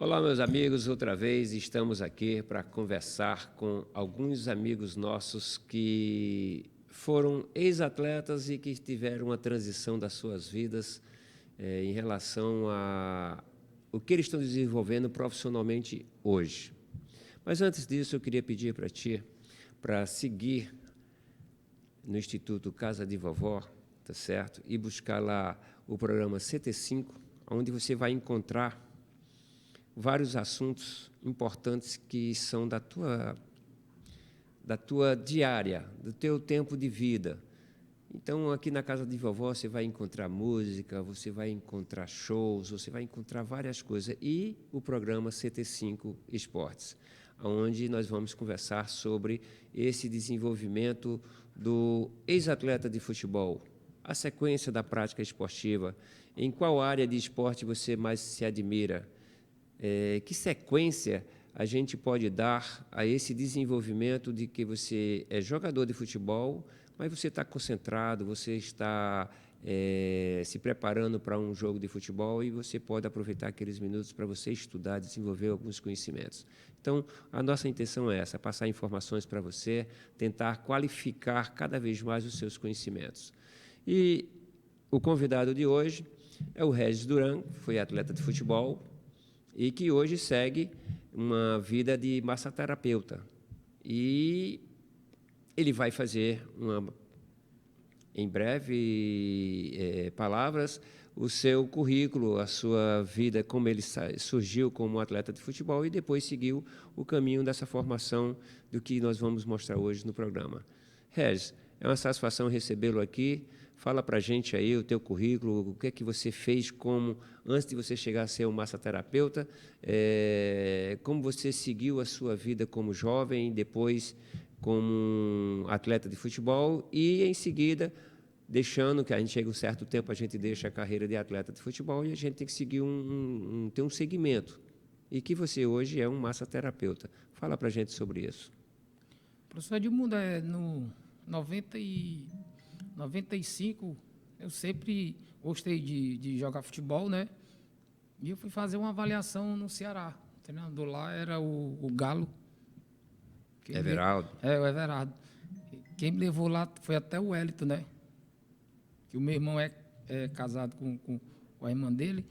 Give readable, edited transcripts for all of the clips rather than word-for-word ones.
Olá, meus amigos, outra vez estamos aqui para conversar com alguns amigos nossos que foram ex-atletas e que tiveram uma transição das suas vidas em relação a o que eles estão desenvolvendo profissionalmente hoje. Mas antes disso, eu queria pedir para ti para seguir no Instituto Casa de Vovó, tá certo? E buscar lá o programa CT5, onde você vai encontrar vários assuntos importantes que são da tua diária, do teu tempo de vida. Então, aqui na Casa de Vovó, você vai encontrar música, você vai encontrar shows, você vai encontrar várias coisas. E o programa CT5 Esportes, onde nós vamos conversar sobre esse desenvolvimento do ex-atleta de futebol, a sequência da prática esportiva, em qual área de esporte você mais se admira, que sequência a gente pode dar a esse desenvolvimento de que você é jogador de futebol, mas você está concentrado, você está se preparando para um jogo de futebol e você pode aproveitar aqueles minutos para você estudar, desenvolver alguns conhecimentos. Então, a nossa intenção é essa, passar informações para você, tentar qualificar cada vez mais os seus conhecimentos. E o convidado de hoje é o Regis Duran, que foi atleta de futebol, e que hoje segue uma vida de massoterapeuta. E ele vai fazer, em breve palavras, o seu currículo, a sua vida, como ele surgiu como atleta de futebol e depois seguiu o caminho dessa formação do que nós vamos mostrar hoje no programa. Regis, é uma satisfação recebê-lo aqui. Fala para a gente aí o teu currículo, o que é que você fez antes de você chegar a ser um massoterapeuta, como você seguiu a sua vida como jovem, depois como um atleta de futebol e, em seguida, deixando que a gente chega um certo tempo, a gente deixa a carreira de atleta de futebol e a gente tem que seguir ter um segmento. E que você hoje é um massoterapeuta. Fala para a gente sobre isso. Professor Edmundo, no 95, eu sempre gostei de jogar futebol, né? E eu fui fazer uma avaliação no Ceará. O treinador lá era o Galo. Everaldo. O Everardo. Quem me levou lá foi até o Wellington, né? Que o meu irmão é casado com a irmã dele.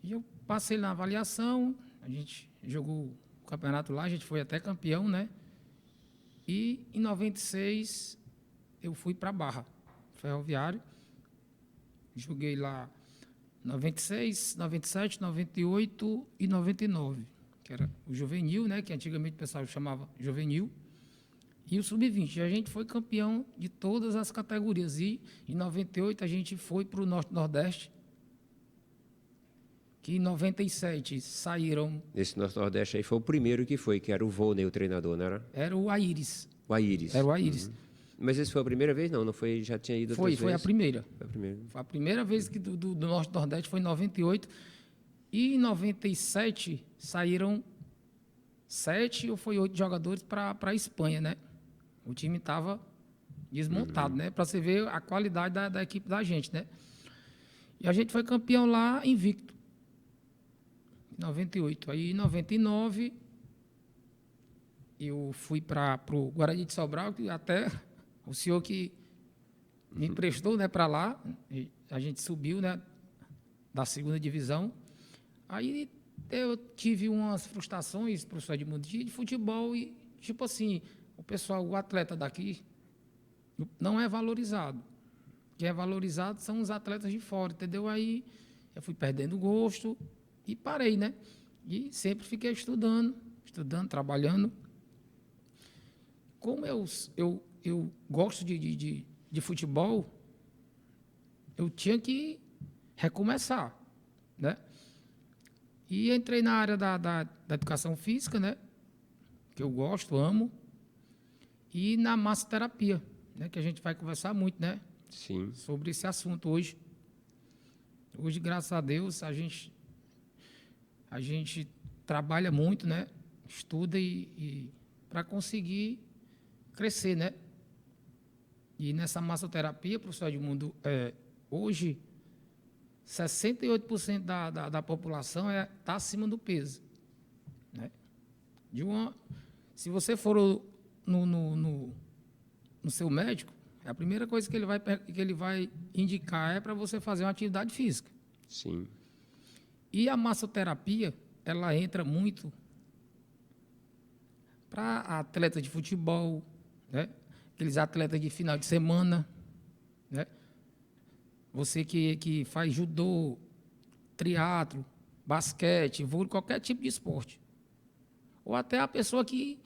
E eu passei na avaliação, a gente jogou o campeonato lá, a gente foi até campeão, né? E em 96 eu fui para Barra, Ferroviário. Joguei lá 96, 97, 98 e 99, que era o juvenil, né? Que antigamente o pessoal chamava juvenil. E o sub-20. A gente foi campeão de todas as categorias. E em 98 a gente foi para o Norte-Nordeste, que em 97 saíram... Esse Norte-Nordeste aí foi o primeiro que era o Volney, o treinador, não era? Era o Aíris. O Aíris. Era o Aíris. Uhum. Mas esse foi a primeira vez? Não foi, já tinha ido outras vezes? Foi a primeira. Foi a primeira. Foi a primeira vez que do Norte-Nordeste foi em 98. E em 97 saíram 7 ou foi 8 jogadores para a Espanha, né? O time estava desmontado, né? Para você ver a qualidade da equipe da gente, né? E a gente foi campeão lá invicto. Em 98. Aí em 99 eu fui para o Guarani de Sobral, que até o senhor que me emprestou, né, para lá, a gente subiu, né, da segunda divisão. Aí eu tive umas frustrações, professor Edmundo, de futebol e, tipo assim, o atleta daqui não é valorizado. Quem é valorizado são os atletas de fora, entendeu? Aí eu fui perdendo o gosto e parei, né? E sempre fiquei estudando, trabalhando. Como eu gosto de futebol, eu tinha que recomeçar, né? E entrei na área da educação física, né? Que eu gosto, amo. E na massoterapia, né? Que a gente vai conversar muito, né? Sim. Sobre esse assunto hoje. Hoje, graças a Deus, a gente trabalha muito, né? Estuda e para conseguir crescer, né? E nessa massoterapia, professor Edmundo, hoje 68% da população está acima do peso. Né? Se você for no seu médico, a primeira coisa que ele vai indicar é para você fazer uma atividade física. Sim. E a massoterapia, ela entra muito para atletas de futebol, né? Aqueles atletas de final de semana, né? Você que faz judô, triatlo, basquete, vôlei, qualquer tipo de esporte. Ou até a pessoa que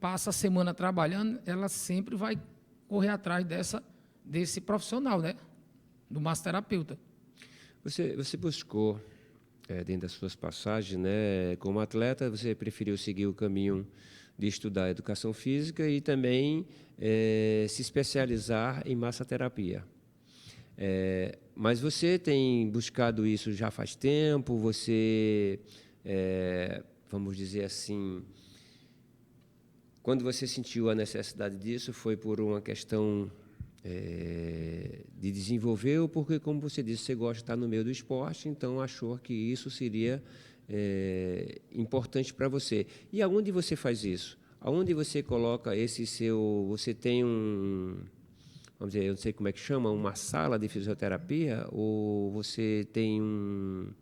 passa a semana trabalhando, ela sempre vai correr atrás desse profissional, né? Do massoterapeuta. Você buscou, dentro das suas passagens, né, como atleta, você preferiu seguir o caminho de estudar educação física e também se especializar em massoterapia. Mas você tem buscado isso já faz tempo? Você, vamos dizer assim, quando você sentiu a necessidade disso, foi por uma questão de desenvolver ou porque, como você disse, você gosta de estar no meio do esporte, então achou que isso seria importante para você. E aonde você faz isso? Aonde você coloca esse seu... Você tem vamos dizer, eu não sei como é que chama, uma sala de fisioterapia, ou você tem um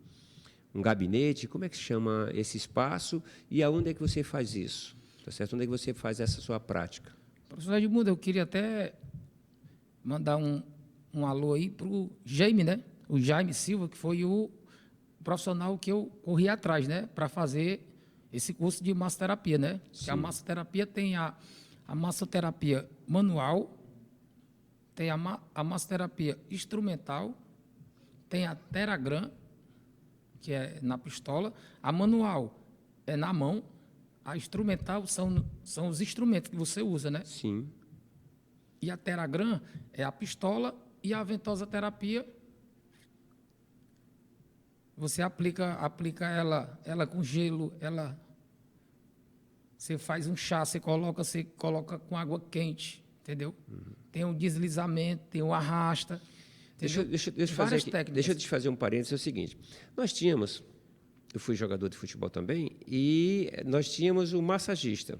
gabinete? Como é que se chama esse espaço e aonde é que você faz isso? Tá certo? Onde é que você faz essa sua prática? Professor Edmundo, eu queria até mandar um alô aí para o Jaime, né? O Jaime Silva, que foi o profissional que eu corri atrás, né? Para fazer esse curso de massoterapia, né? Que a massoterapia tem a massoterapia manual, tem a massoterapia instrumental, tem a Theragram, que é na pistola, a manual é na mão, a instrumental são os instrumentos que você usa, né? Sim. E a Theragram é a pistola e a ventosa terapia. Você aplica ela com gelo, você faz um chá, você coloca com água quente, entendeu? Tem um deslizamento, tem um arrasta. Deixa eu te fazer um parênteses, é o seguinte. Eu fui jogador de futebol também, e nós tínhamos o massagista.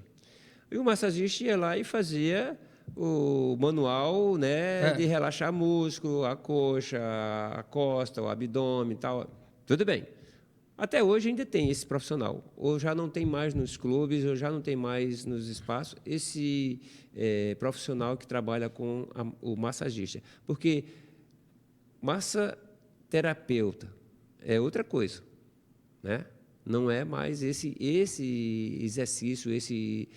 E o massagista ia lá e fazia o manual, né, de relaxar músculo, a coxa, a costa, o abdômen e tal. Tudo bem. Até hoje ainda tem esse profissional. Ou já não tem mais nos clubes, ou já não tem mais nos espaços, esse profissional que trabalha com o massagista. Porque massoterapeuta é outra coisa, né? Não é mais esse exercício, esse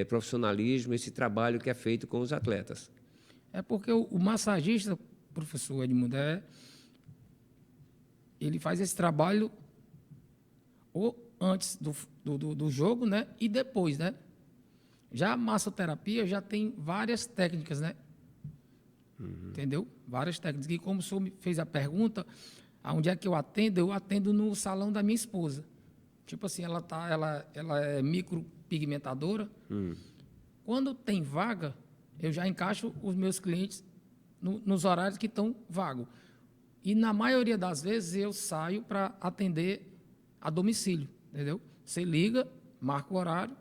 profissionalismo, esse trabalho que é feito com os atletas. É porque o massagista, professor Edmundo, ele faz esse trabalho ou antes do jogo, né? E depois, né? Já a massoterapia já tem várias técnicas, né? Entendeu? Várias técnicas. E como o senhor me fez a pergunta, aonde é que eu atendo no salão da minha esposa. Tipo assim, ela é micropigmentadora. Quando tem vaga, eu já encaixo os meus clientes nos horários que estão vagos. E na maioria das vezes eu saio para atender a domicílio, entendeu? Você liga, marca o horário.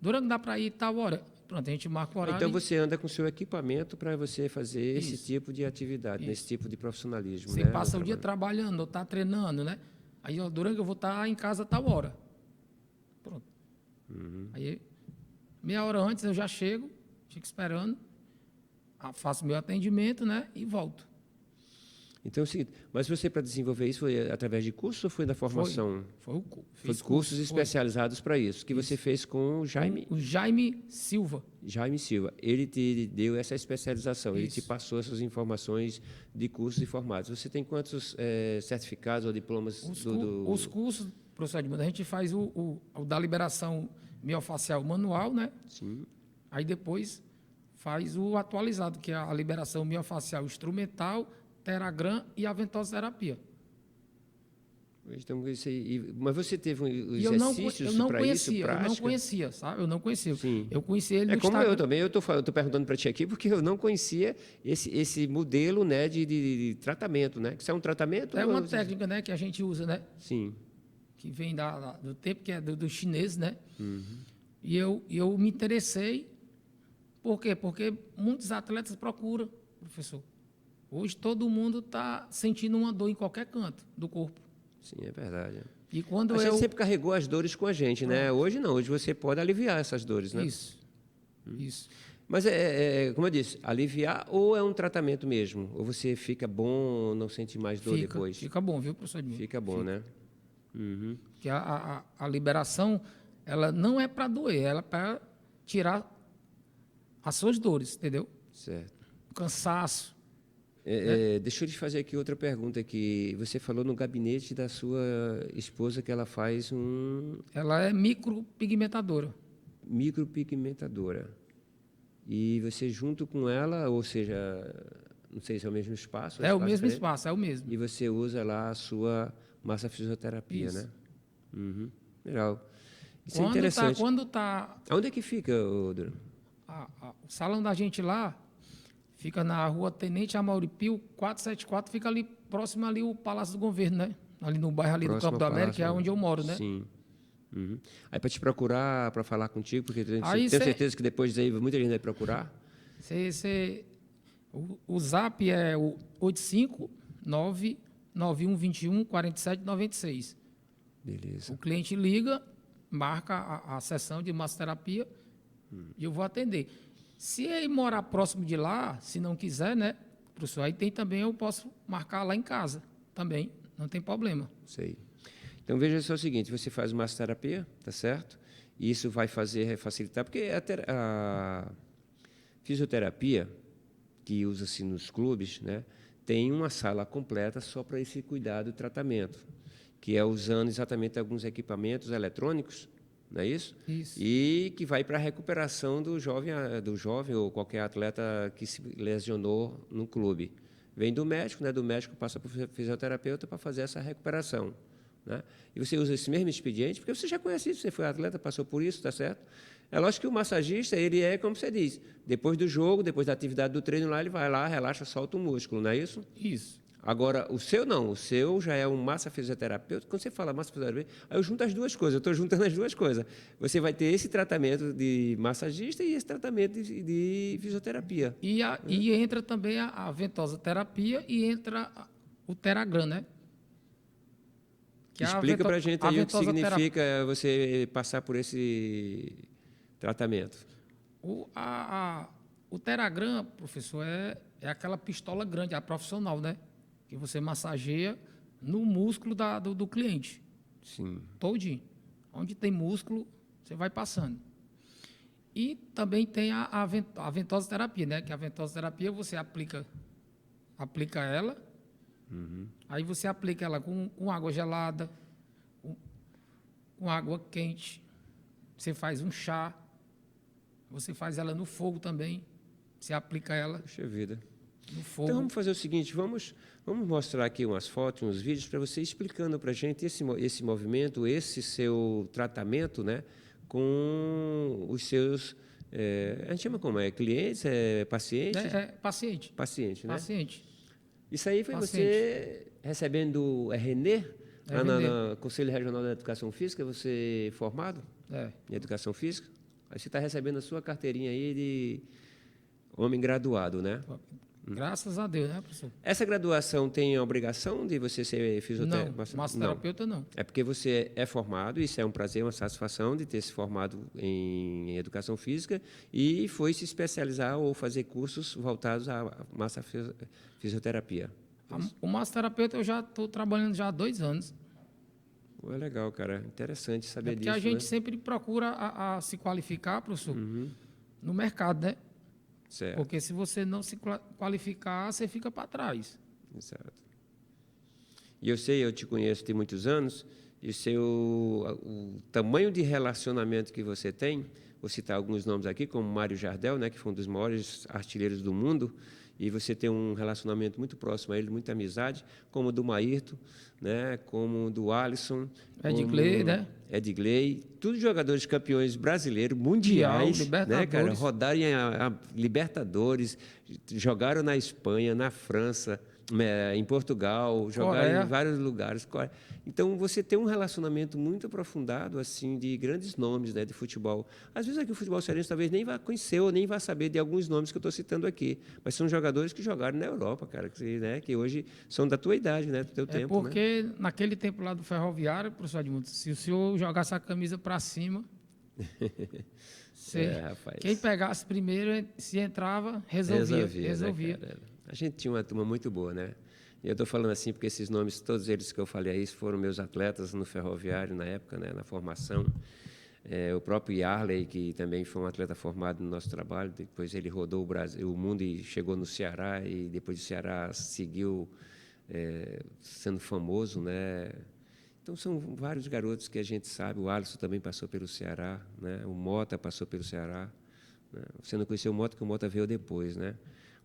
Durante dá para ir tal hora. Pronto, a gente marca o horário. Então você anda com o seu equipamento para você fazer esse tipo de atividade, esse tipo de profissionalismo. Você passa o dia trabalhando, ou está treinando, né? Aí, durante eu vou estar em casa tal hora. Pronto. Aí, meia hora antes eu já chego, fico esperando, faço meu atendimento, né? E volto. Então é o seguinte, mas você, para desenvolver isso, foi através de cursos ou foi da formação? Foi cursos especializados para isso, que você fez com o Jaime? O Jaime Silva. Jaime Silva. Ele te deu essa especialização, ele te passou essas informações de cursos e formatos. Você tem quantos certificados ou diplomas? Os cursos, professor Edmundo, a gente faz o da liberação miofacial manual, né? Sim. Aí depois faz o atualizado, que é a liberação miofacial instrumental, Theragram e a ventosa terapia. Então, mas você teve E exercícios para isso, prática? eu não conhecia, sabe? Eu não conhecia. Sim. Eu conheci ele É no como Instagram. eu também, eu estou perguntando para ti aqui porque eu não conhecia esse modelo, né, de tratamento, né? Que isso é um tratamento? É uma técnica, né, que a gente usa, né? Sim. Que vem do tempo que é do chinês, né? Uhum. E eu me interessei. Por quê? Porque muitos atletas procuram, professor. Hoje todo mundo está sentindo uma dor em qualquer canto do corpo. Sim, é verdade. E quando A gente sempre carregou as dores com a gente, né? Hoje não, hoje você pode aliviar essas dores, né? Isso. Mas, como eu disse, aliviar ou é um tratamento mesmo? Ou você fica bom, não sente mais dor depois? Fica bom, viu, professor Edmilson? Fica bom, né? Uhum. Porque a liberação, ela não é para doer, ela é para tirar as suas dores, entendeu? Certo. O cansaço. Deixa eu te fazer aqui outra pergunta que você falou no gabinete da sua esposa que ela faz Ela é micropigmentadora. Micropigmentadora. E você junto com ela, ou seja, não sei se é o mesmo espaço. É o mesmo espaço, é o mesmo. E você usa lá a sua massa fisioterapia, Isso. né? Uhum. Legal. Isso é interessante. Quando tá Onde é que fica, Duro? o salão da gente lá fica na rua Tenente Amauripio, 474, fica ali próximo ali o Palácio do Governo, né? Ali no bairro ali Próximo do Campo do América, que é Palácio, onde eu moro, né? Sim. Uhum. Aí para te procurar, para falar contigo, porque tenho certeza que depois daí muita gente vai procurar. O zap é o 859-9121-4796. Beleza. O cliente liga, marca a sessão de massoterapia e eu vou atender. Se ele morar próximo de lá, se não quiser, né, professor, aí tem também, eu posso marcar lá em casa também, não tem problema. Sei. Então veja só o seguinte, você faz massoterapia, tá certo? E isso vai facilitar, porque a fisioterapia que usa-se nos clubes, né, tem uma sala completa só para esse cuidado e tratamento, que é usando exatamente alguns equipamentos eletrônicos, não é isso? Isso. E que vai para a recuperação do jovem ou qualquer atleta que se lesionou no clube. Vem do médico, né? Do médico passa para o fisioterapeuta para fazer essa recuperação, né? E você usa esse mesmo expediente, porque você já conhece isso, você foi atleta, passou por isso, está certo? É lógico que o massagista, ele é como você diz, depois do jogo, depois da atividade do treino lá, ele vai lá, relaxa, solta o músculo, não é isso? Isso. Agora, o seu não, o seu já é um massofisioterapeuta. Quando você fala massofisioterapeuta, aí eu junto as duas coisas, eu estou juntando as duas coisas. Você vai ter esse tratamento de massagista e esse tratamento de fisioterapia. E entra também a ventosa terapia e entra o Teragram, né? Explica para a gente aí o que significa você passar por esse tratamento. O Teragram, professor, é aquela pistola grande, a profissional, né? Que você massageia no músculo do cliente. Sim. Todinho. Onde tem músculo, você vai passando. E também tem a ventosa terapia, né? Que a ventosa terapia você aplica ela, aí você aplica ela com água gelada, com água quente, você faz um chá, você faz ela no fogo também, você aplica ela Puxa vida. no fogo. Então vamos fazer o seguinte, vamos mostrar aqui umas fotos, uns vídeos para você explicando para a gente esse movimento, esse seu tratamento, né, com os seus, a gente chama como? Clientes, pacientes? Paciente. Paciente, né? Paciente. Isso aí foi você recebendo Renê, lá no Conselho Regional da Educação Física, você formado em Educação Física? Aí você está recebendo a sua carteirinha aí de homem graduado, né? Graças a Deus, né, professor? Essa graduação tem a obrigação de você ser fisioterapeuta? Não, massoterapeuta não. É porque você é formado, isso é um prazer, uma satisfação de ter se formado em Educação Física e foi se especializar ou fazer cursos voltados à fisioterapia. O massoterapeuta eu já estou trabalhando já há 2 anos. É legal, cara. Interessante saber disso. Porque a gente né? sempre procura a se qualificar, professor, no mercado, né? Certo. Porque se você não se qualificar, você fica para trás. Exato. E eu te conheço tem muitos anos, e o tamanho de relacionamento que você tem, vou citar alguns nomes aqui, como Mário Jardel, né, que foi um dos maiores artilheiros do mundo, e você tem um relacionamento muito próximo a ele, muita amizade, como o do Maírton, né? Como o do Alisson, Edgley, né? Edgley, todos jogadores campeões brasileiros, mundiais, né, cara? Rodaram a Libertadores, jogaram na Espanha, na França, em Portugal, jogaram em vários lugares. Então, você tem um relacionamento muito aprofundado, assim, de grandes nomes, né, de futebol. Às vezes aqui o futebol cearense talvez nem vá conhecer ou nem vá saber de alguns nomes que eu estou citando aqui, mas são jogadores que jogaram na Europa, cara, que hoje são da tua idade, né, do teu tempo. Porque naquele tempo lá do Ferroviário, professor Edmundo, se o senhor jogasse a camisa para cima, quem pegasse primeiro, se entrava, resolvia. Né, a gente tinha uma turma muito boa, né? E eu estou falando assim porque esses nomes, todos eles que eu falei aí, foram meus atletas no Ferroviário na época, né, na formação. O próprio Yarley, que também foi um atleta formado no nosso trabalho, depois ele rodou o Brasil, o mundo e chegou no Ceará, e depois do Ceará seguiu sendo famoso, né? Então, são vários garotos que a gente sabe. O Alisson também passou pelo Ceará, né? O Mota passou pelo Ceará. Né? Você não conheceu o Mota, que o Mota veio depois, né?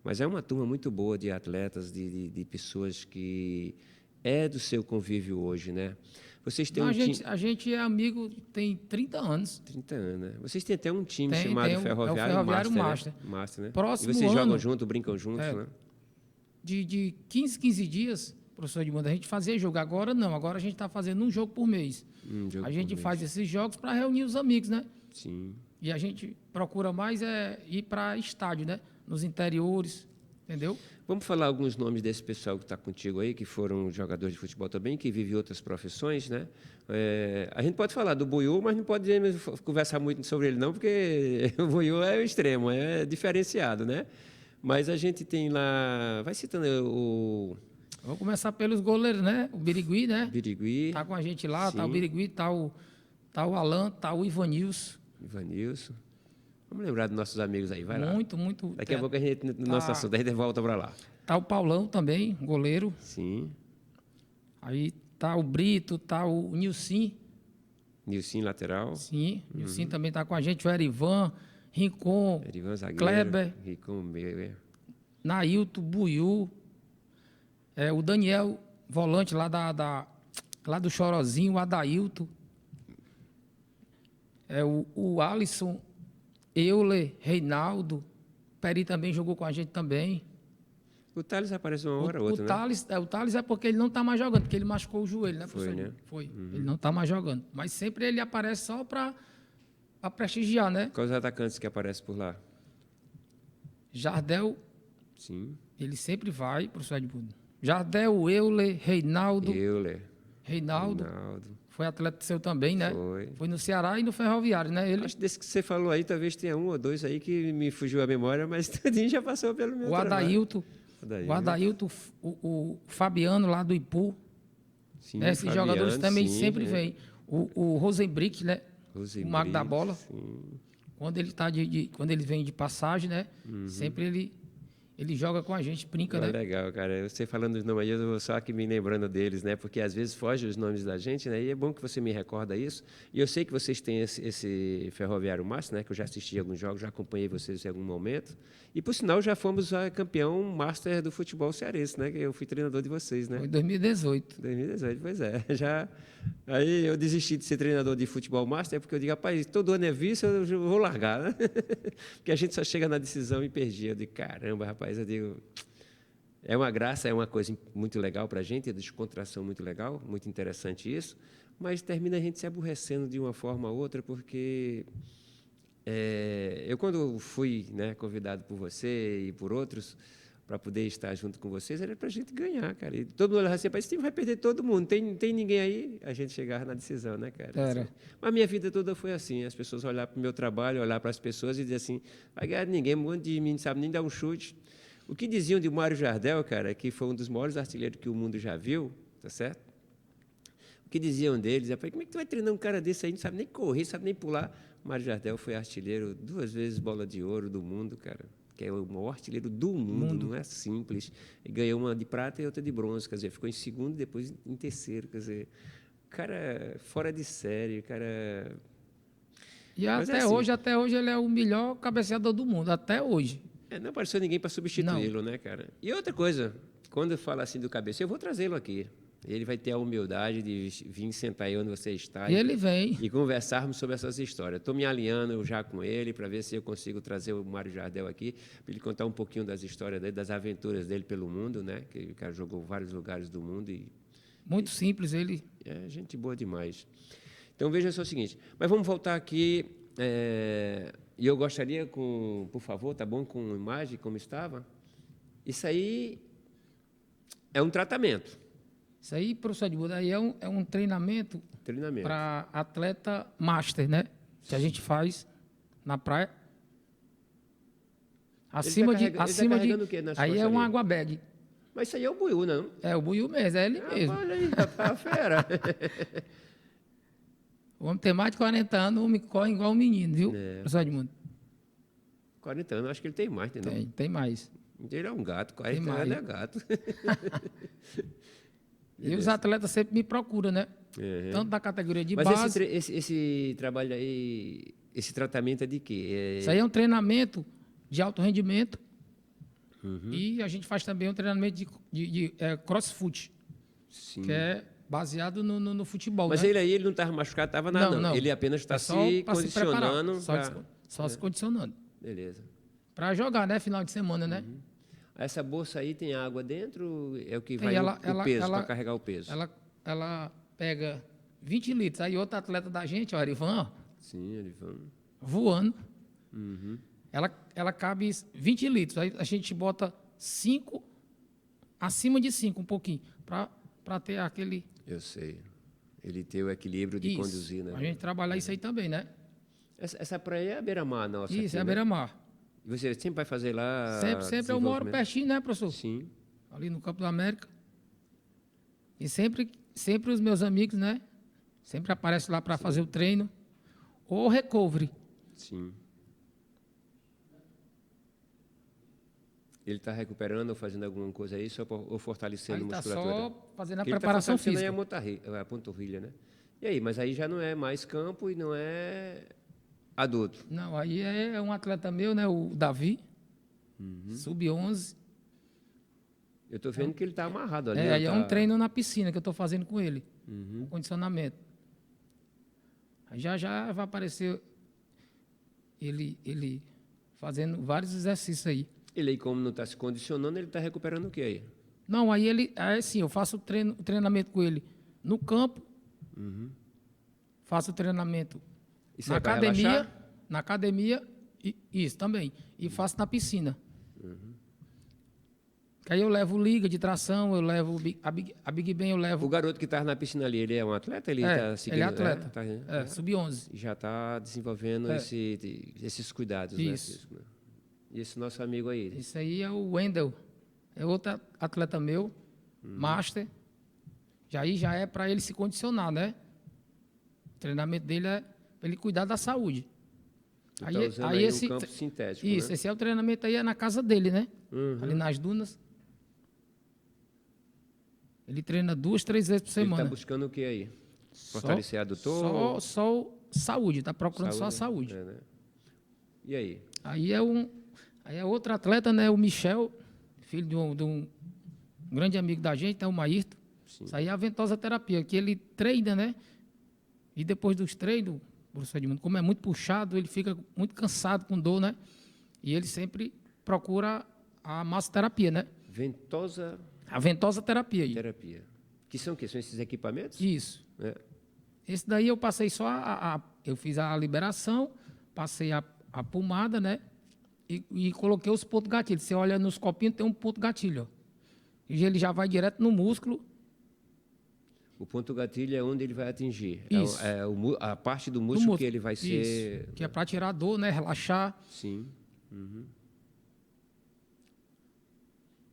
Mas é uma turma muito boa de atletas, de pessoas que é do seu convívio hoje, né? Vocês têm a gente é amigo tem 30 anos. 30 anos, né? Vocês têm até um time chamado Ferroviário Master. Né? Master, né? Próximo e vocês ano, jogam junto, brincam juntos, né? De 15 dias, professor Edmundo, a gente fazia jogo. Agora não, agora a gente está fazendo um jogo por mês. A gente faz esses jogos para reunir os amigos, né? Sim. E a gente procura mais ir para estádio, né? Nos interiores, entendeu? Vamos falar alguns nomes desse pessoal que está contigo aí, que foram jogadores de futebol também, que vivem outras profissões, né? A gente pode falar do Buiú, mas não pode conversar muito sobre ele não, porque o Buiú é o extremo, é diferenciado, né? Mas a gente tem lá... Vai citando o... Vamos começar pelos goleiros, né? O Birigui, né? Birigui. Está com a gente lá, sim. Tá o Birigui, está o Alan, está o Ivanilson. Vamos lembrar dos nossos amigos aí, vai lá. Muito. Daqui a pouco a gente, no nosso assunto, a gente volta para lá. Tá o Paulão também, goleiro. Sim. Aí tá o Brito, tá o Nilcim. Nilcim, lateral. Sim, Nilcim também tá com a gente. O Erivan, Rincon, Kleber. Rincon, Nailton, Buiú. O Daniel, volante lá lá do Chorozinho, o Adailton. O Alisson, Euler, Reinaldo. Peri também jogou com a gente também. O Thales apareceu uma hora ou outra, né? O Thales é porque ele não está mais jogando, porque ele machucou o joelho, né, professor? Né? Foi. Ele não está mais jogando. Mas sempre ele aparece só para prestigiar, né? Quais os atacantes que aparecem por lá? Jardel. Sim. Ele sempre vai, professor Edmundo. Jardel, Euler, Reinaldo. Reinaldo. Foi atleta seu também, né? Foi no Ceará e no Ferroviário, né? Acho que desse que você falou aí, talvez tenha um ou dois aí que me fugiu a memória, mas tudinho já passou pelo meu trabalho. O Adailton, o Fabiano lá do Ipu. Sim, né? Esses jogadores também sempre é. vêm. O Rosenbrick, né? O mago da bola. Sim. Quando ele quando ele vem de passagem, né? Sempre ele joga com a gente, brinca, né? Legal, cara. Você falando os nomes aí, eu vou só aqui me lembrando deles, né? Porque às vezes foge os nomes da gente, né? E é bom que você me recorda isso. E eu sei que vocês têm esse Ferroviário Master, né? Que eu já assisti a alguns jogos, já acompanhei vocês em algum momento. E, por sinal, já fomos campeão Master do futebol cearense, né? Que eu fui treinador de vocês, né? Foi em 2018. 2018, pois é. Aí eu desisti de ser treinador de futebol Master, porque eu digo, rapaz, todo ano é vice, eu vou largar, né? Porque a gente só chega na decisão e perdia. Eu digo, caramba, rapaz. Eu digo, é uma graça, é uma coisa muito legal para a gente, é de descontração muito legal, muito interessante isso, mas termina a gente se aborrecendo de uma forma ou outra, porque eu, quando fui, né, convidado por você e por outros para poder estar junto com vocês, era para a gente ganhar, cara. E todo mundo olhava assim, esse time vai perder todo mundo, tem ninguém aí, a gente chegava na decisão, né, cara? Era. Mas a minha vida toda foi assim, as pessoas olhavam para o meu trabalho, olhavam para as pessoas e diziam assim, vai ganhar ninguém, um monte de mim não sabe nem dar um chute. O que diziam de Mário Jardel, cara, que foi um dos maiores artilheiros que o mundo já viu, tá certo? O que diziam deles? Eu falei, como é que tu vai treinar um cara desse aí, não sabe nem correr, sabe nem pular? Mário Jardel foi artilheiro 2 vezes bola de ouro do mundo, cara, que é o maior artilheiro do mundo. Não é simples. Ele ganhou uma de prata e outra de bronze, quer dizer, ficou em segundo e depois em terceiro, quer dizer, cara fora de série, cara... E até hoje ele é o melhor cabeceador do mundo, até hoje. Não apareceu ninguém para substituí-lo, né, cara? E outra coisa, quando eu falo assim do Cabeça, eu vou trazê-lo aqui. Ele vai ter a humildade de vir sentar aí onde você está E ele vem. e conversarmos sobre essas histórias. Estou me alinhando já com ele para ver se eu consigo trazer o Mário Jardel aqui, para ele contar um pouquinho das histórias dele, das aventuras dele pelo mundo, né? Que o cara jogou vários lugares do mundo e Muito simples ele. é gente boa demais. Então veja só o seguinte, mas vamos voltar aqui. E eu gostaria, por favor, tá bom, com imagem como estava. Isso aí é um tratamento. Isso aí, professor Edmundo, aí é um treinamento para atleta master, né? Que a gente faz na praia. Acima ele tá carregando o quê nas aí costas é um ali? água bag. Mas isso aí é o buiú, não? É o buiú mesmo, é ele mesmo. Olha aí, rapaz, fera. O homem tem mais de 40 anos, o homem corre igual um menino, viu, professor Edmundo? 40 anos, acho que ele tem mais, entendeu? Tem mais. Ele é um gato, 40 anos é gato. E os atletas sempre me procuram, né? Uhum. Tanto da categoria de Mas base. esse trabalho aí, esse tratamento é de quê? Isso aí é um treinamento de alto rendimento. E a gente faz também um treinamento de crossfit, Sim. que é baseado no futebol. Mas né? ele não estava machucado, estava nada, não. Ele apenas está se condicionando. Só se condicionando. Beleza. Para jogar, né? Final de semana, né? Essa bolsa aí tem água dentro? É o que vai o peso, para carregar o peso? Ela pega 20 litros. Aí outro atleta da gente, o Arivan, ó, Sim, Arivan. voando. Ela cabe 20 litros. Aí a gente bota 5, acima de 5, um pouquinho, para ter aquele... Eu sei. Ele ter o equilíbrio de conduzir, né? A gente trabalhar isso aí também, né? Essa praia é a beira-mar nossa. Isso, aqui, é a né? Beira-Mar. Você sempre vai fazer lá? Sempre eu moro pertinho, né, professor? Sim. Ali no Campo da América. E sempre os meus amigos, né? Sempre aparecem lá para fazer o treino. Ou recovery. Sim. Ele está recuperando ou fazendo alguma coisa aí, ou fortalecendo a musculatura? Só fazendo a Porque preparação ele tá física. aí a panturrilha, né? E aí, mas aí já não é mais campo e não é adulto. Não, aí é um atleta meu, né? O Davi, sub-11. Eu estou vendo que ele está amarrado ali. Aí é um treino na piscina que eu estou fazendo com ele. Uhum. Condicionamento. Aí já vai aparecer ele fazendo vários exercícios aí. Ele aí, como não está se condicionando, ele está recuperando o quê aí? Não, aí sim, eu faço o treinamento com ele no campo, faço o treinamento Isso na é para academia, relaxar? Isso também, e faço na piscina. Que aí eu levo liga de tração, eu levo a Big Ben, eu levo... O garoto que está na piscina ali, ele é um atleta? Ele está seguindo? Ele é atleta, sub-11. Já está desenvolvendo esses cuidados, Isso. né? E esse nosso amigo aí? Esse aí é o Wendel, é outro atleta meu, master. Já é para ele se condicionar, né? O treinamento dele é para ele cuidar da saúde. Tá usando aí um campo sintético, isso, né? esse é o treinamento aí, é na casa dele, né? Ali nas dunas. Ele treina 2, 3 vezes por semana. Ele está buscando o que aí? Fortalecer adutor? Só saúde, está procurando só a saúde. Né? E aí? Aí é outro atleta, né? O Michel, filho de um grande amigo da gente, é o Maírto. Isso aí é a ventosa terapia, que ele treina, né? E depois dos treinos, professor Edmundo, como é muito puxado, ele fica muito cansado, com dor, né? E ele sempre procura a massoterapia, né? A ventosa terapia aí. Terapia. Que são o quê? São esses equipamentos? Isso. Esse daí eu passei só eu fiz a liberação, passei a pomada, né? E coloquei os pontos gatilho. Você olha nos copinhos, tem um ponto gatilho, ó. E ele já vai direto no músculo. O ponto gatilho é onde ele vai atingir. Isso. A parte do músculo que ele vai ser... Isso. Que é para tirar dor, né? Relaxar. Sim.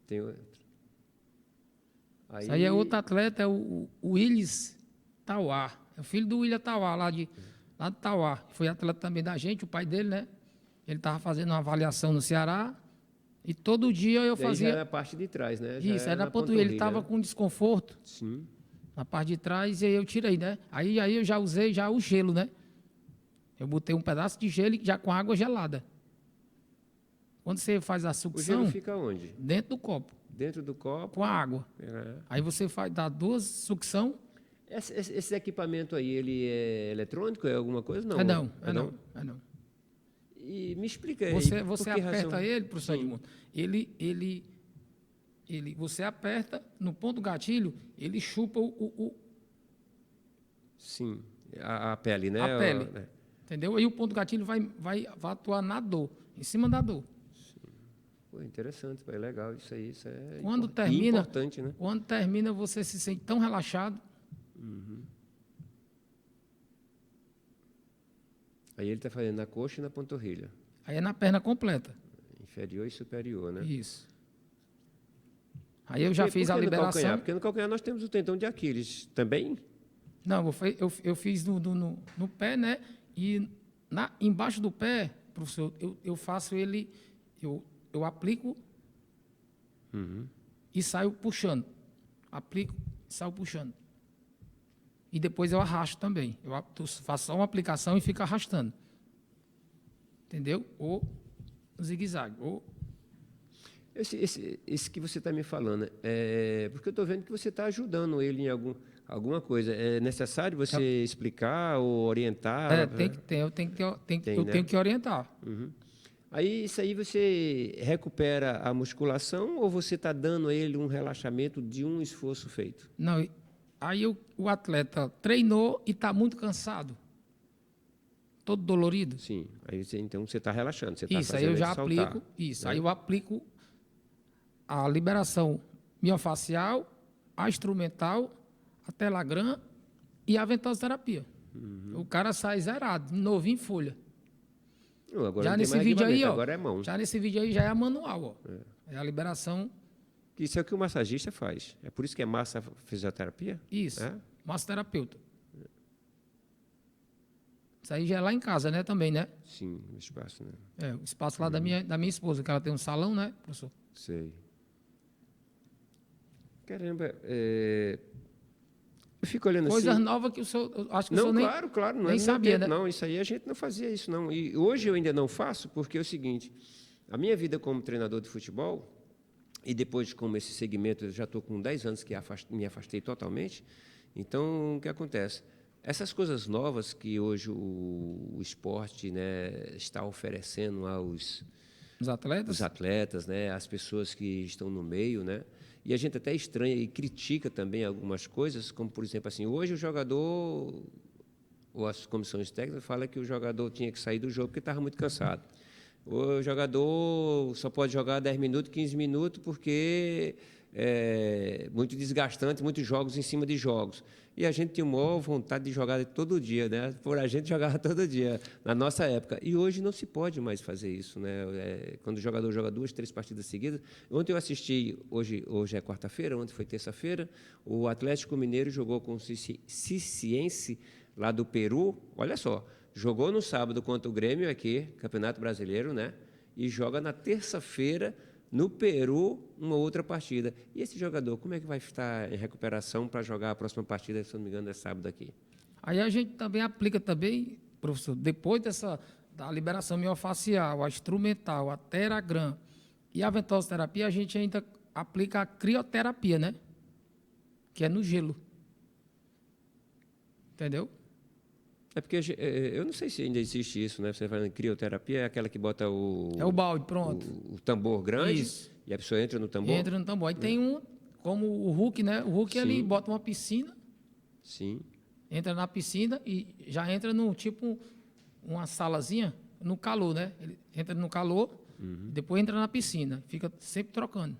Tem outro. Isso aí é outro atleta, é o Willis Tauá. É o filho do William Tauá, lá de Tauá. Foi atleta também da gente, o pai dele, né? Ele estava fazendo uma avaliação no Ceará e todo dia eu fazia... Já era a parte de trás, né? Isso, era na panturrilha. Ele estava com desconforto. Sim. Na parte de trás, e aí eu tirei, né? Aí eu já usei o gelo, né? Eu botei um pedaço de gelo já com água gelada. Quando você faz a O gelo sucção, fica onde? dentro do copo, Dentro do copo. com a água. É. Aí você dá 2 sucção. Esse equipamento aí, ele é eletrônico? É alguma coisa? Não. É não. E me explica aí. Você por que aperta razão? ele, professor Edmundo, você aperta, no ponto do gatilho, ele chupa Sim, a pele, né? a pele. É. Entendeu? Aí o ponto do gatilho vai atuar na dor, em cima da dor. Pô, interessante, é legal isso aí. Isso é Quando e termina, importante, né? quando termina, você se sente tão relaxado. Aí ele está fazendo na coxa e na panturrilha, Aí é na perna completa. inferior e superior, né? Isso. Aí eu já fiz a Por que no calcanhar? liberação. Porque no calcanhar nós temos o tendão de Aquiles também. Não, eu fiz no pé, né? E embaixo do pé, professor, eu faço ele, eu aplico e saio puxando. Aplico e saio puxando. E depois eu arrasto também. Eu faço só uma aplicação e fico arrastando. Entendeu? Ou zigue-zague. Ou... Esse que você está me falando, porque eu estou vendo que você está ajudando ele em alguma coisa. É necessário você explicar ou orientar? tem que ter, eu Né? tenho que orientar. Aí, isso aí você recupera a musculação ou você está dando a ele um relaxamento de um esforço feito? Não, aí o atleta treinou e está muito cansado, todo dolorido. Sim, aí então você está relaxando, você está Isso, aí fazendo eu já ele saltar, aplico, isso, né? aí eu aplico a liberação miofacial, a instrumental, a Telagram e a ventosoterapia. O cara sai zerado, novinho em folha. Não, agora Já não tem nesse mais vídeo aí, equipamento, ó. agora é mão. Já nesse vídeo aí já é a manual, ó. É a liberação. Isso é o que o massagista faz. É por isso que é massa fisioterapia? Isso. É? Massoterapeuta. Isso aí já é lá em casa, né, também, né? Sim, o espaço, né? É, o espaço lá da minha esposa, que ela tem um salão, né, professor? Sei. Caramba, eu fico olhando Coisas assim... novas que o senhor, eu acho que o Não, senhor nem, claro, não nem é no meu sabia, tempo, né? não. Isso aí a gente não fazia isso, não. E hoje eu ainda não faço, porque é o seguinte, a minha vida como treinador de futebol, e depois como esse segmento, eu já estou com 10 anos que me afastei totalmente, então o que acontece? Essas coisas novas que hoje o esporte, né, está oferecendo aos Os atletas, né, as pessoas que estão no meio, né, e a gente até estranha e critica também algumas coisas, como por exemplo assim, hoje o jogador ou as comissões técnicas falam que o jogador tinha que sair do jogo porque estava muito cansado. O jogador só pode jogar 10 minutos, 15 minutos porque é muito desgastante, muitos jogos em cima de jogos. E a gente tinha maior vontade de jogar todo dia, né? Por a gente jogava todo dia, na nossa época. E hoje não se pode mais fazer isso, né? Quando o jogador joga 2, 3 partidas seguidas. Ontem eu assisti, hoje é quarta-feira, ontem foi terça-feira, o Atlético Mineiro jogou com o Ciciense, lá do Peru. Olha só, jogou no sábado contra o Grêmio aqui, Campeonato Brasileiro, né? E joga na terça-feira no Peru, uma outra partida. E esse jogador, como é que vai estar em recuperação para jogar a próxima partida, se não me engano, é sábado aqui? Aí a gente também aplica também, professor, depois da liberação miofacial, a instrumental, a Telagram e a ventosoterapia, a gente ainda aplica a crioterapia, né? Que é no gelo. Entendeu? É porque eu não sei se ainda existe isso, né? Você falando em crioterapia, é aquela que bota É o balde, pronto. o tambor grande. Isso. E a pessoa entra no tambor? Entra no tambor. Aí tem um, como o Hulk, né? O Hulk, ele Sim. bota uma piscina, Sim. entra na piscina e já entra no tipo uma salazinha no calor, né? Ele entra no calor, depois entra na piscina, fica sempre trocando.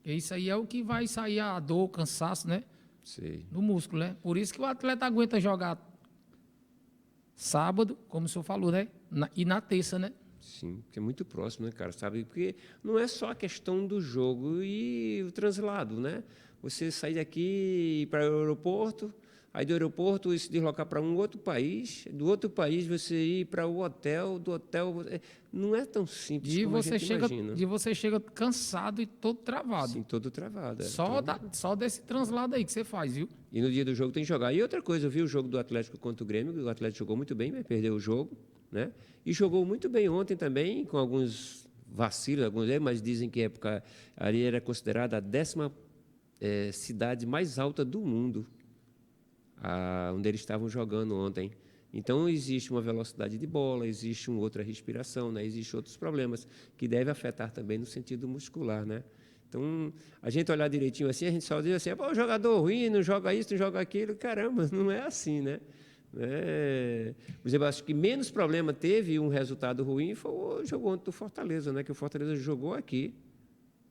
E isso aí é o que vai sair a dor, o cansaço, né? Sei. Do músculo, né? Por isso que o atleta aguenta jogar sábado, como o senhor falou, né? E na terça, né? Sim, que é muito próximo, né, cara? Sabe? Porque não é só a questão do jogo e o translado, né? Você sair daqui e ir para o aeroporto, aí do aeroporto se deslocar para um outro país, do outro país você ir para o hotel, do hotel... Não é tão simples como a gente imagina. E você chega cansado e todo travado. Sim, todo travado. Só desse translado aí que você faz, viu? E no dia do jogo tem que jogar. E outra coisa, eu vi o jogo do Atlético contra o Grêmio, o Atlético jogou muito bem, mas perdeu o jogo, né? E jogou muito bem ontem também, com alguns vacilo, alguns mas dizem que época ali era considerada a 10ª cidade mais alta do mundo, onde eles estavam jogando ontem. Então, existe uma velocidade de bola, existe uma outra respiração, né? Existem outros problemas que devem afetar também no sentido muscular, né? Então, a gente olhar direitinho assim, a gente só diz assim, pô, jogador ruim, não joga isso, não joga aquilo. Caramba, não é assim, né? Por exemplo, acho que menos problema teve um resultado ruim foi o jogo ontem do Fortaleza, né? Que o Fortaleza jogou aqui,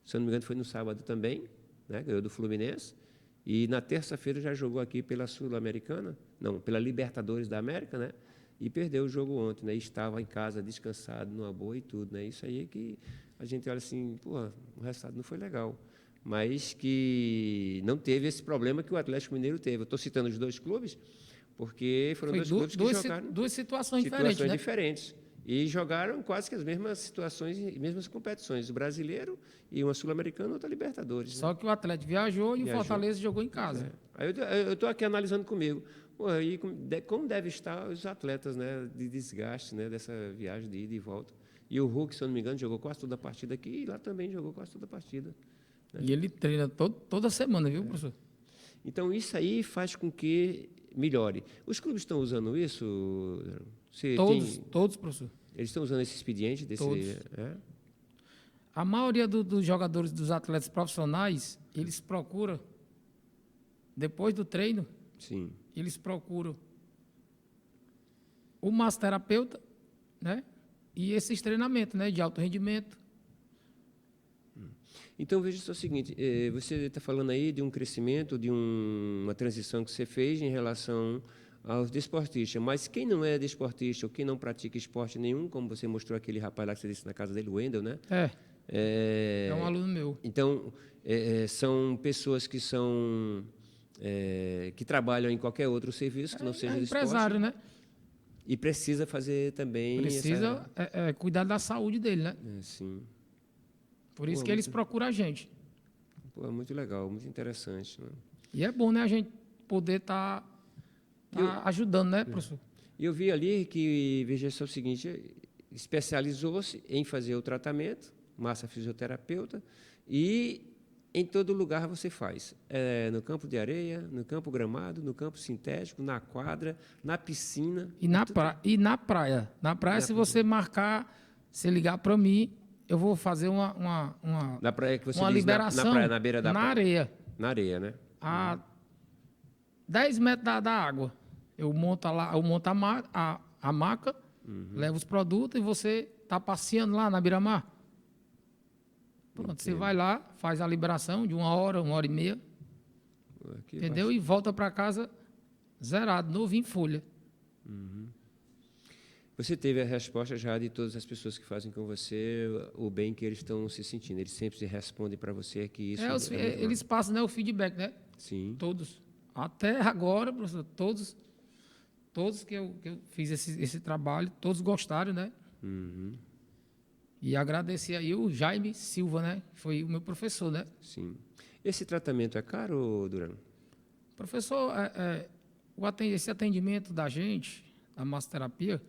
se eu não me engano foi no sábado também, né? Ganhou do Fluminense, e na terça-feira já jogou aqui pela Sul-Americana, não, pela Libertadores da América, né? E perdeu o jogo ontem, né? E estava em casa descansado, numa boa e tudo, né? Isso aí é que a gente olha assim, pô, o resultado não foi legal, mas que não teve esse problema que o Atlético Mineiro teve. Eu estou citando os dois clubes, porque foram dois clubes que jogaram duas situações diferentes. E jogaram quase que as mesmas situações, mesmas competições, o brasileiro e uma Sul-Americana e outra Libertadores. Só que o Atlético viajou e o Fortaleza jogou em casa. Aí eu estou aqui analisando comigo. Pô, aí como deve estar os atletas, né, de desgaste, né, dessa viagem de ida e volta. E o Hulk, se eu não me engano, jogou quase toda a partida aqui e lá também jogou quase toda a partida. Né? E ele treina toda semana, viu, professor? Então, isso aí faz com que melhore. Os clubes estão usando isso? Todos, professor. Eles estão usando esse expediente? Todos. A maioria dos jogadores, dos atletas profissionais, eles procuram, depois do treino, sim, eles procuram o massoterapeuta, né? E esses treinamentos, né, de alto rendimento. Então, veja só o seguinte, você está falando aí de um crescimento, de uma transição que você fez em relação aos desportistas, mas quem não é desportista ou quem não pratica esporte nenhum, como você mostrou aquele rapaz lá que você disse na casa dele, o Wendel, né? É um aluno meu. Então, são pessoas que que trabalham em qualquer outro serviço que não seja de esporte. Empresário, né? E precisa fazer também... Precisa cuidar da saúde dele, né? Sim. Por isso que eles procuram a gente. Pô, muito legal, muito interessante. Né? E é bom, né, a gente poder estar ajudando, né, professor? E eu vi ali que, veja só o seguinte, especializou-se em fazer o tratamento, massa fisioterapeuta, e em todo lugar você faz. No campo de areia, no campo gramado, no campo sintético, na quadra, na piscina. E na praia. Na praia, se você marcar, se ligar para mim, eu vou fazer uma na praia que você uma diz, liberação na praia, na beira da praia. areia. Na areia, né? A 10 metros da água. Eu monto a maca, levo os produtos e você está passeando lá na beira-mar. Pronto, você vai lá, faz a liberação de 1 hora e meia, entendeu? E volta para casa zerado, novo em folha. Você teve a resposta já de todas as pessoas que fazem com você o bem que eles estão se sentindo. Eles sempre se respondem para você que isso eles passam, né, o feedback, né? Sim. Todos. Até agora, professor, todos que eu fiz esse trabalho, todos gostaram, né? E agradecer aí o Jaime Silva, né? Foi o meu professor, né? Sim. Esse tratamento é caro, Durano? Professor, esse atendimento da gente, a massoterapia,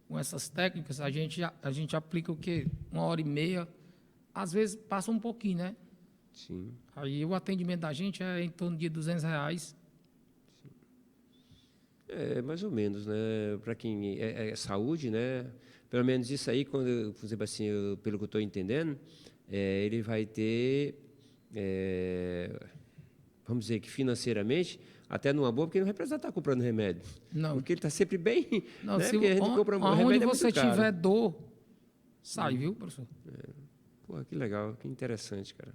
com essas técnicas, a gente aplica o quê? 1 hora e meia, às vezes passa um pouquinho, né? Sim. Aí o atendimento da gente é em torno de R$200. Sim. Mais ou menos, né? Para quem é saúde, né? Pelo menos isso aí, quando, por exemplo, assim, pelo que eu estou entendendo, ele vai ter, vamos dizer que financeiramente, até numa boa, porque ele não vai precisar estar comprando remédio. Não. Porque ele está sempre bem, não, né? Porque a gente compra um remédio onde você muito caro. tiver dor, sai, viu, professor? Pô, que legal, que interessante, cara.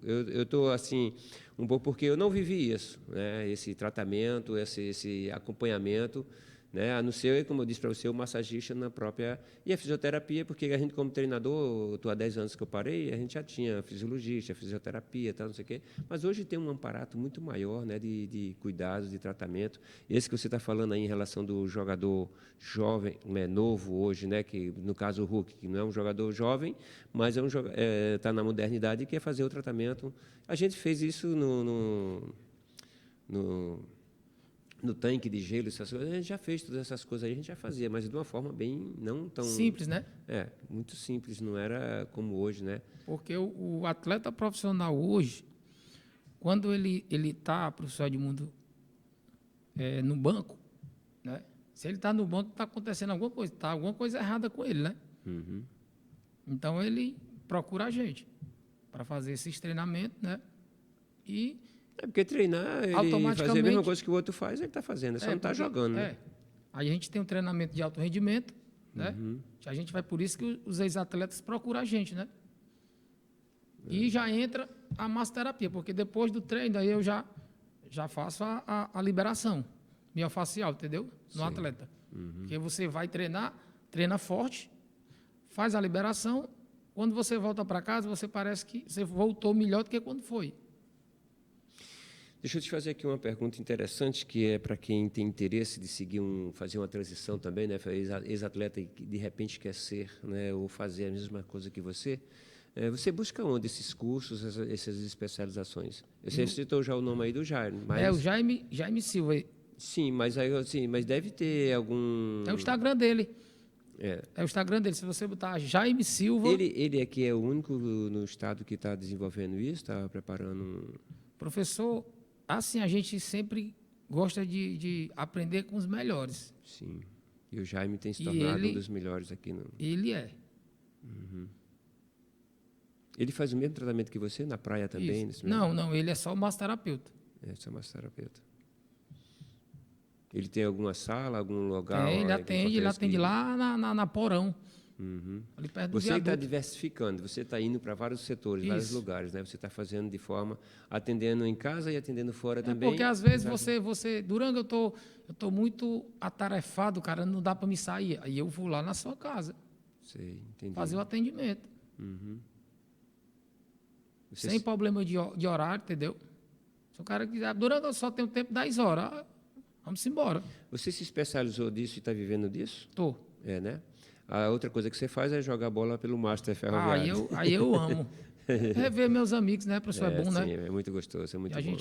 Eu estou, assim, um pouco porque eu não vivi isso, né? Esse tratamento, esse acompanhamento, né? A não ser, como eu disse para você, o massagista na própria... E a fisioterapia, porque a gente, como treinador, estou há 10 anos que eu parei, a gente já tinha fisiologista, fisioterapia, tal, não sei o quê. Mas hoje tem um aparato muito maior, né, de cuidados, de tratamento. Esse que você está falando aí em relação do jogador jovem, novo hoje, né, que no caso o Hulk, que não é um jogador jovem, mas está na modernidade e quer fazer o tratamento. A gente fez isso no tanque de gelo, essas coisas, a gente já fez todas essas coisas aí, a gente já fazia, mas de uma forma bem não tão Simples, né? muito simples, não era como hoje, né? Porque o atleta profissional hoje, quando ele está, professor Edmundo, no banco, né? Se ele está no banco, está acontecendo alguma coisa, está alguma coisa errada com ele, né? Uhum. Então ele procura a gente para fazer esses treinamentos, né? E Porque treinar, ele fazer a mesma automaticamente coisa que o outro faz, ele está fazendo, só não está porque- jogando, né? Aí a gente tem um treinamento de alto rendimento, né? A gente vai por isso que os ex-atletas procuram a gente, né? E já entra a massoterapia, porque depois do treino aí eu já faço a liberação miofacial, entendeu? No atleta. Porque você vai treinar, treina forte, faz a liberação, quando você volta para casa, você parece que você voltou melhor do que quando foi. Deixa eu te fazer aqui uma pergunta interessante, que é para quem tem interesse de seguir fazer uma transição também, né? Ex-atleta e que de repente quer ser, né? Ou fazer a mesma coisa que você. Você busca onde esses cursos, essas especializações? Você citou já o nome aí do Jaime, mas O Jaime Silva. sim, mas aí assim, mas deve ter algum. É o Instagram dele. É. É o Instagram dele. Se você botar Jaime Silva, Ele aqui é o único no estado que está desenvolvendo isso, está preparando. professor, assim, a gente sempre gosta de aprender com os melhores. Sim. E o Jaime tem se E tornado ele- um dos melhores aqui no. Ele é. Ele faz o mesmo tratamento que você na praia também? Isso. Nesse mesmo- Não, ele é só o massoterapeuta. É, só massoterapeuta. Ele tem alguma sala, algum lugar? Ele que atende oferece lá na Porão, ali perto do Você está viaduto. diversificando, você está indo para vários setores, vários Isso. lugares, né? Você está fazendo de forma, atendendo em casa e atendendo fora também. Porque às vezes Durango, eu tô muito atarefado, cara, não dá para me sair. Aí eu vou lá na sua casa Sei, entendi. fazer o atendimento. Você Sem problema de horário, entendeu? Se o cara quiser, Durango eu só tenho tempo 10 horas. Vamos embora. Você se especializou disso e está vivendo disso? Tô. É, né? A outra coisa que você faz é jogar bola pelo Master Ferroviário. Aí eu amo. Rever meus amigos, né, professor? É bom, sim, né? é muito gostoso, é muito E bom.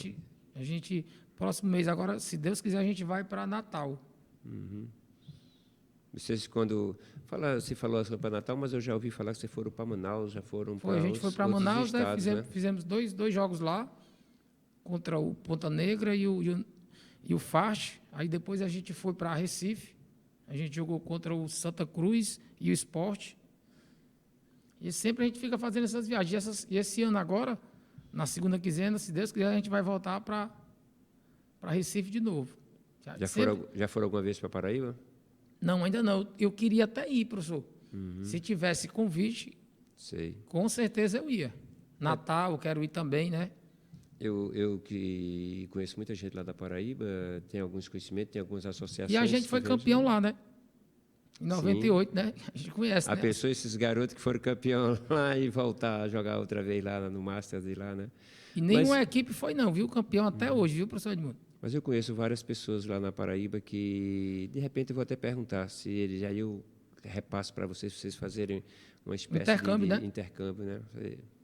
a gente, próximo mês agora, se Deus quiser, a gente vai para Natal. Vocês você falou para Natal, mas eu já ouvi falar que vocês foram para Manaus, já foram para A gente foi para outros Manaus, né? estados, Fizemos dois jogos lá, contra o Ponta Negra e o Faixa. Aí depois a gente foi para Recife, a gente jogou contra o Santa Cruz e o Sport. E sempre a gente fica fazendo essas viagens. E esse ano agora, na segunda quinzena, se Deus quiser, a gente vai voltar para Recife de novo. Já foram alguma vez para Paraíba? Não, ainda não. Eu queria até ir, professor. Se tivesse convite, Sei. com certeza eu ia. Natal, eu quero ir também, né? Eu que conheço muita gente lá da Paraíba, tem alguns conhecimentos, tem algumas associações. E a gente foi que vêm campeão de- lá, né? Em 98, né? A gente conhece, A né? pessoa, esses garotos que foram campeão lá e voltar a jogar outra vez lá no Masters de lá, né? E nenhuma equipe foi, não, viu? Campeão até hoje, viu, professor Edmundo? Mas eu conheço várias pessoas lá na Paraíba que, de repente, eu vou até perguntar se eles, aí eu repasso para vocês fazerem uma espécie Intercâmbio, de né? intercâmbio, né?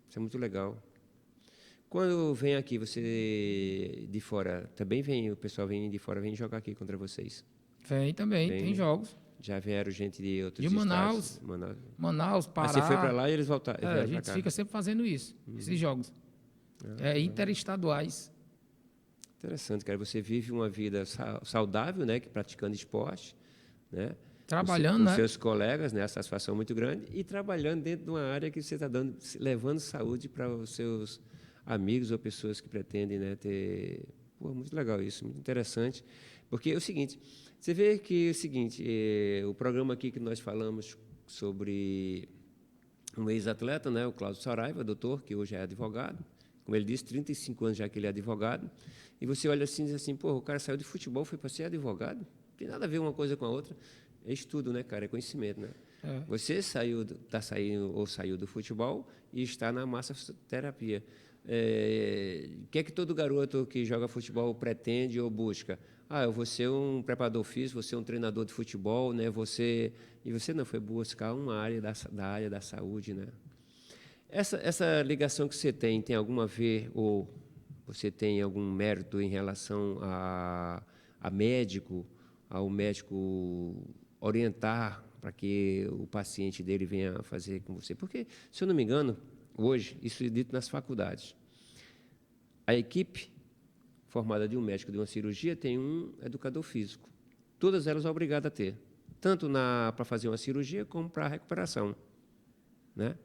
Isso é muito legal. Quando vem aqui, você de fora, também vem, o pessoal vem de fora, vem jogar aqui contra vocês. Vem também, Vem, tem né? jogos. Já vieram gente de outros De estados? Manaus. Manaus. Manaus, Mas Pará. você foi para lá e eles voltaram, A vieram para gente cá? fica sempre fazendo isso, esses jogos. Interestaduais. Interessante, cara. Você vive uma vida saudável, né? Que praticando esporte, né? Trabalhando, com né? seus colegas, né? A satisfação muito grande e trabalhando dentro de uma área que você está levando saúde para os seus amigos ou pessoas que pretendem, né? Ter, pô, muito legal isso, muito interessante, porque é o seguinte, você vê que é o seguinte, o programa aqui que nós falamos sobre um ex-atleta, né? O Cláudio Saraiva, doutor, que hoje é advogado. Como ele disse, 35 anos já que ele é advogado. E você olha assim e diz assim, pô, o cara saiu de futebol, foi para ser advogado? Não tem nada a ver uma coisa com a outra. É estudo, né, cara? É conhecimento, né? Você saiu do futebol e está na massoterapia. O que é que todo garoto que joga futebol pretende ou busca? Ah, eu vou ser um preparador físico, vou ser um treinador de futebol, né? E você não foi buscar uma área da área da saúde, né? Essa ligação que você tem alguma a ver ou você tem algum mérito em relação ao médico orientar para que o paciente dele venha fazer com você. Porque, se eu não me engano, hoje, isso é dito nas faculdades, a equipe formada de um médico de uma cirurgia tem um educador físico. Todas elas são obrigadas a ter, tanto para fazer uma cirurgia como para a recuperação, né?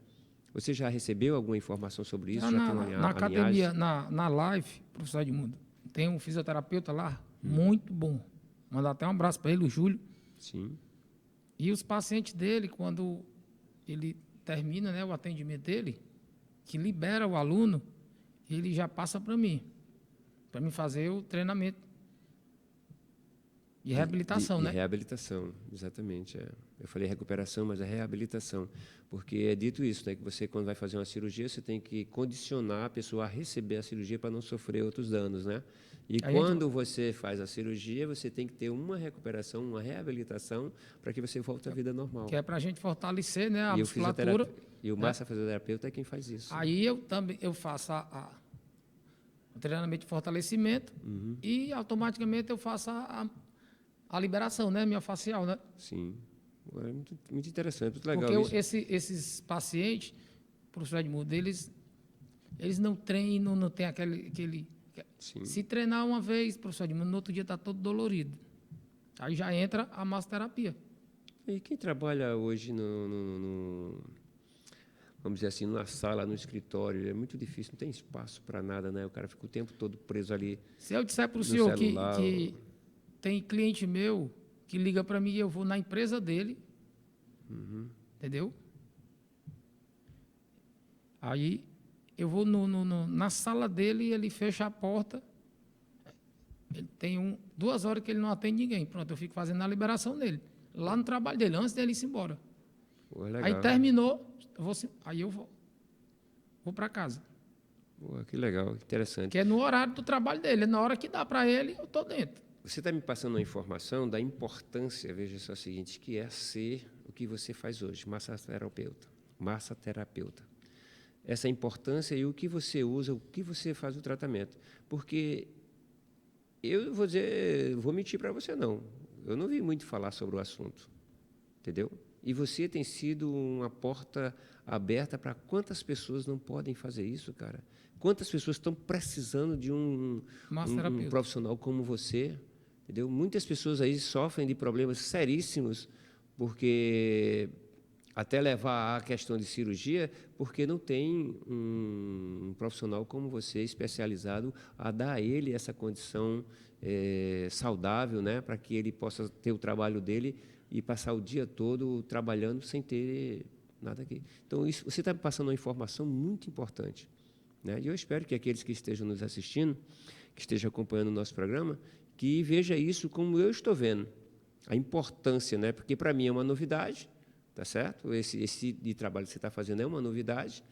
Você já recebeu alguma informação sobre isso? Já tem uma Na academia, na live, professor Edmundo, tem um fisioterapeuta lá, muito bom. Mandar até um abraço para ele, o Júlio. Sim. E os pacientes dele, quando ele termina, né, o atendimento dele, que libera o aluno, ele já passa para mim fazer o treinamento de reabilitação, né? Reabilitação, exatamente. Eu falei recuperação, mas é reabilitação. Porque é dito isso, né, que você, quando vai fazer uma cirurgia, você tem que condicionar a pessoa a receber a cirurgia para não sofrer outros danos, né? E quando você faz a cirurgia, você tem que ter uma recuperação, uma reabilitação, para que você volte à vida normal. Que é para a gente fortalecer, né, a E musculatura. E o massofisioterapeuta é quem faz isso. Aí eu faço o treinamento de fortalecimento e automaticamente eu faço a liberação, né, miofascial, né? Sim. É muito, muito interessante, muito legal. Porque esses pacientes, professor Edmundo, eles não treinam, não tem aquele Sim. Se treinar uma vez, professor Edmundo, no outro dia está todo dolorido. Aí já entra a massoterapia. E quem trabalha hoje vamos dizer assim, na sala, no escritório, é muito difícil, não tem espaço para nada, né? O cara fica o tempo todo preso ali. Se eu disser para o senhor que tem cliente meu que liga para mim e eu vou na empresa dele, entendeu? Aí eu vou na sala dele e ele fecha a porta. Ele tem 2 horas que ele não atende ninguém. Pronto, eu fico fazendo a liberação dele. Lá no trabalho dele, antes dele ir embora. Pô, legal. Aí terminou, aí eu vou para casa. Pô, que legal, interessante. Que é no horário do trabalho dele. Na hora que dá para ele, eu estou dentro. Você está me passando uma informação da importância, veja só o seguinte, que é ser o que você faz hoje, massoterapeuta. Essa importância e o que você usa, o que você faz o tratamento. Porque eu vou mentir para você não. Eu não vi muito falar sobre o assunto, entendeu? E você tem sido uma porta aberta para quantas pessoas não podem fazer isso, cara? Quantas pessoas estão precisando de um profissional como você, entendeu? Muitas pessoas aí sofrem de problemas seríssimos porque até levar à questão de cirurgia, porque não tem um profissional como você, especializado, a dar a ele essa condição saudável, né, para que ele possa ter o trabalho dele e passar o dia todo trabalhando sem ter nada aqui. Então, você está me passando uma informação muito importante, né? E eu espero que aqueles que estejam nos assistindo, que estejam acompanhando o nosso programa, que veja isso como eu estou vendo, a importância, né? Porque para mim é uma novidade, tá certo? Esse de trabalho que você está fazendo é uma novidade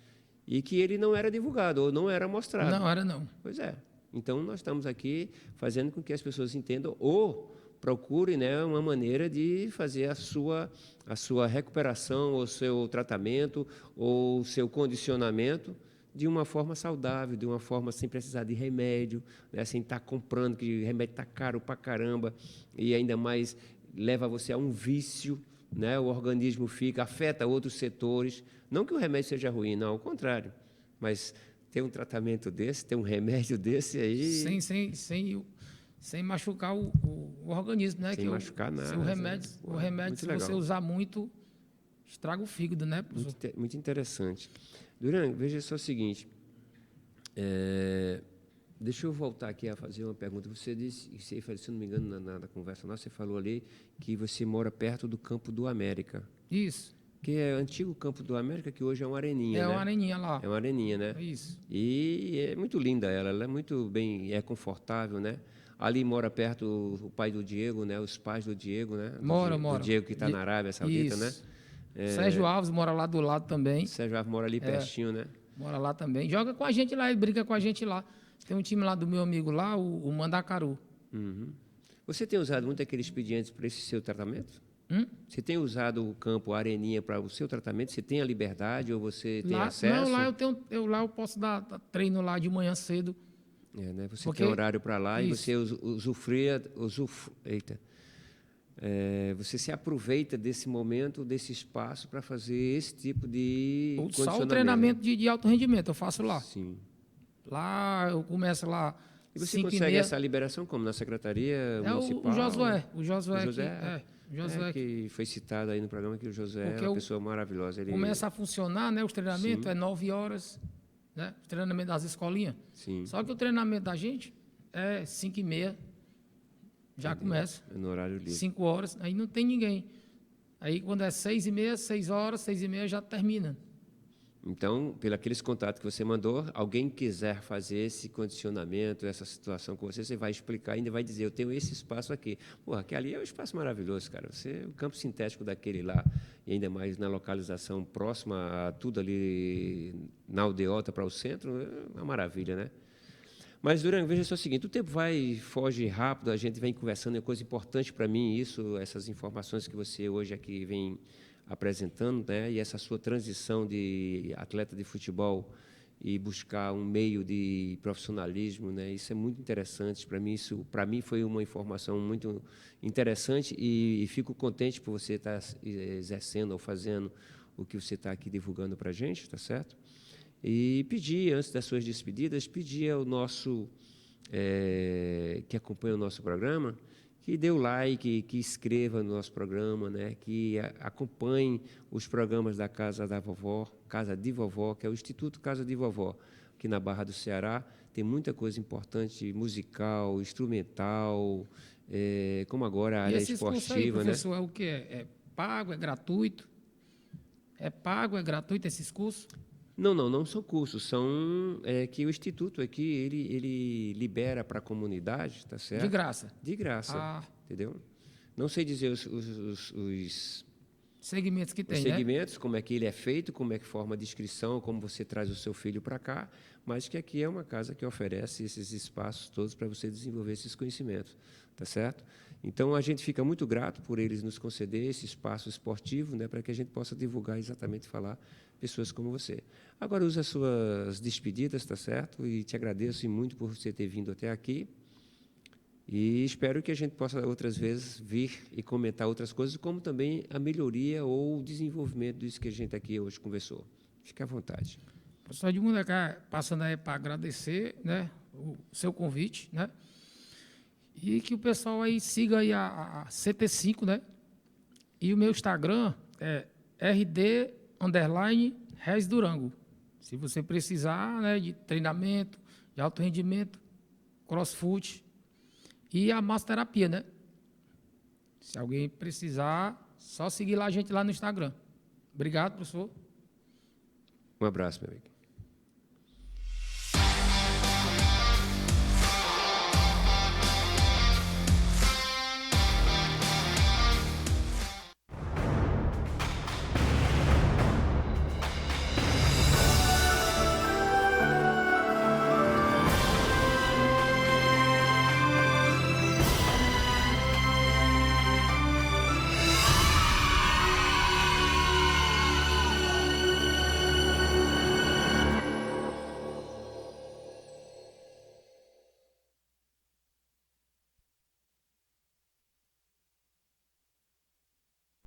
e que ele não era divulgado ou não era mostrado. Não era, não. Pois é. Então, nós estamos aqui fazendo com que as pessoas entendam ou procurem, né, uma maneira de fazer a sua recuperação, o seu tratamento, ou o seu condicionamento de uma forma saudável, de uma forma sem precisar de remédio, né, sem estar comprando, que remédio está caro para caramba, e ainda mais leva você a um vício, né, o organismo afeta outros setores. Não que o remédio seja ruim, não, ao contrário, mas ter um tratamento desse, ter um remédio desse aí... Sem machucar o organismo, né? Sem machucar nada. Se o remédio se você usar muito, estraga o fígado, né, professor? Muito interessante. Duran, veja só o seguinte, deixa eu voltar aqui a fazer uma pergunta. Você disse, se não me engano, na conversa nossa, você falou ali que você mora perto do Campo do América. Isso. Que é o antigo Campo do América, que hoje é uma areninha, né? É uma areninha lá. É uma areninha, né? Isso. E é muito linda ela é muito bem, é confortável, né? Ali mora perto o pai do Diego, né? Os pais do Diego, né? Mora. O Diego que está na Arábia Saudita, isso. Né? Sérgio Alves mora lá do lado também. Sérgio Alves mora ali pertinho, né? Mora lá também. Joga com a gente lá, ele brinca com a gente lá. Tem um time lá do meu amigo lá, o Mandacaru. Uhum. Você tem usado muito aqueles expedientes para esse seu tratamento? Você tem usado o campo, a areninha para o seu tratamento? Você tem a liberdade ou você tem acesso? Não, lá eu posso dar treino lá de manhã cedo. Né? Você Porque- tem horário para lá e Isso. você você se aproveita desse momento, desse espaço para fazer esse tipo de Só o condicionamento. treinamento de alto rendimento eu faço lá. Sim. Lá eu começo lá E você 5 e consegue meia. essa liberação como? Na Secretaria É Municipal? o Josué. O O Josué, José, o Josué que foi citado aí no programa, que o José Porque é uma eu- pessoa maravilhosa. Ele, começa a funcionar, né? Os treinamentos Sim. é 9 horas, né? O treinamento das escolinhas. Sim, Só que o treinamento da gente é 5 e meia, já começa. é no horário livre. 5 horas, aí não tem ninguém. Aí quando é 6 e meia, 6 horas, 6 e meia já termina. Então, pelo aqueles contatos que você mandou, alguém quiser fazer esse condicionamento, essa situação com você, você vai explicar, ainda vai dizer, eu tenho esse espaço aqui. Pô, aqui ali é um espaço maravilhoso, cara. O campo sintético daquele lá, e ainda mais na localização próxima a tudo ali na aldeota para o centro, é uma maravilha, né? Mas, Duran, veja só o seguinte, o tempo foge rápido, a gente vem conversando, é coisa importante para mim isso, essas informações que você hoje aqui vem apresentando, né? E essa sua transição de atleta de futebol e buscar um meio de profissionalismo, né? Isso é muito interessante para mim. Isso, para mim, foi uma informação muito interessante e fico contente por você estar exercendo ou fazendo o que você está aqui divulgando para a gente, tá certo? E pedir, antes das suas despedidas, pedir ao nosso que acompanha o nosso programa, que dê o like, que escreva no nosso programa, né? Que acompanhe os programas da Casa da Vovó, Casa de Vovó, que é o Instituto Casa de Vovó, aqui na Barra do Ceará. Tem muita coisa importante, musical, instrumental, como agora a E área esses cursos aí, esportiva, né? professor, é o que é? É pago, é gratuito? É pago, é gratuito esses cursos? Não são cursos, são que o Instituto aqui, ele libera para a comunidade, tá certo? De graça. De graça, Ah. entendeu? Não sei dizer os Segmentos que tem, né? segmentos, como é que ele é feito, como é que forma de inscrição, como você traz o seu filho para cá, mas que aqui é uma casa que oferece esses espaços todos para você desenvolver esses conhecimentos, tá certo? Então, a gente fica muito grato por eles nos conceder esse espaço esportivo, né, para que a gente possa divulgar exatamente, falar pessoas como você. Agora, use as suas despedidas, tá certo? E te agradeço muito por você ter vindo até aqui. E espero que a gente possa, outras vezes, vir e comentar outras coisas, como também a melhoria ou o desenvolvimento disso que a gente aqui hoje conversou. Fique à vontade. Professor Edmundo, passando aí para agradecer, né, o seu convite, né? E que o pessoal aí siga aí a CT5, né? E o meu Instagram é RD_Reis Durango. Se você precisar, né, de treinamento, de alto rendimento, crossfit e a massoterapia, né? Se alguém precisar, só seguir lá a gente lá no Instagram. Obrigado, professor. Um abraço, meu amigo.